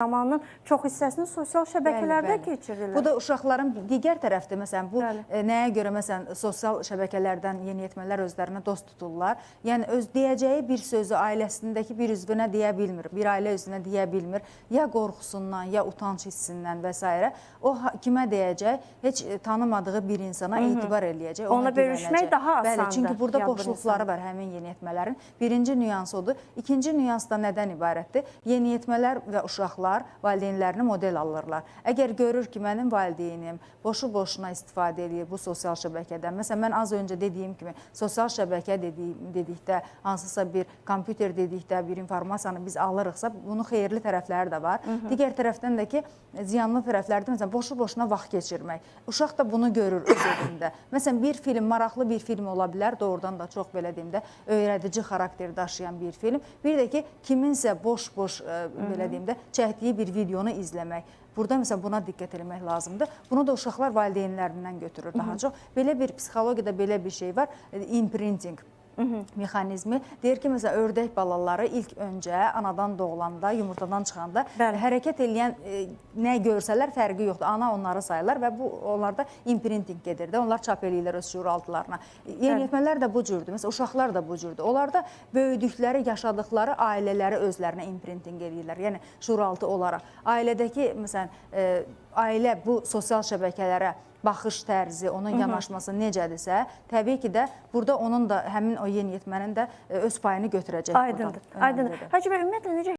zamanın çox hissəsini sosial şəbəkələrdə keçirirlər. Bu da uşaqların digər tərəfdə, məsələn, bu nəyə görə, məsələn, sosial şəbəkələrdən yeniyetmələr özlərinə dost tuturlar. Yəni, öz deyəcəyi bir sözü ailəsindəki bir üzvünə deyə bilmir, bir ailə üzvünə deyə bilmir, ya qorxusundan, ya utanç hissindən və s. O kimə deyəcək, heç tanımadığı bir insana etibar eləyəcək, ona güvənəcək. Ona bölüşmək daha asandır. Bəli, çünki burada boşluqları var həmin yeniyetmələrin. Birinci nüans odur. İkinci nüans da nədən ibarətdir? Yeniyetmələr və uşaqlar valideynlərini model alırlar. Əgər görür ki, mənim valideynim boşu-boşuna istifadə edir bu sosial şəbəkədən. Məsələn, mən az öncə dediyim kimi, sosial şəbəkə dedikdə, hansısa bir kompüter dedikdə, bir informasiyanı biz alırıqsa, bunun xeyirli tərəfləri də var. Digər tərəfdən də ki, ziyanlı tərəflərdə, məsələn, boşu-boşuna vaxt keçirmək. Uşaq da bunu görür öz evində. Məsələn, bir film, maraqlı bir film ola bilər, doğrudan da çox belə deyim də, öyrədici xarakter daşıyan bir film. Bir də ki, kiminsə boş-boş, belə deyim də, çəkdiyi bir videonu izləmək. Burada məsələn buna diqqət etmək lazımdır. Bunu da uşaqlar valideynlərindən götürür daha çox. Belə bir psixologiyada belə bir şey var, imprinting mexanizmi. Deyir ki, məsələn, ördək balaları ilk öncə anadan doğulanda, yumurtadan çıxanda hərəkət edən nə görsələr fərqi yoxdur. Ana onları sayırlar və bu onlarda imprinting gedir də. Onlar çap eləyirlər öz şuuraltılarına. Yeniyetmələr də bu cürdür. Məsələn, uşaqlar da bu cürdür. Onlar da böyüdükləri, yaşadıkları ailələri özlərinə imprinting edirlər. Yəni şuuraltı olaraq. Ailədəki, məsələn, ailə bu sosial şəbəkələrə baxış tərzi, onun yanaşması necədirsə, təbii ki də burada onun da, həmin o yeniyetmənin də öz payını götürəcək. Aydındır. Hacı bəy, ümumiyyətlə necə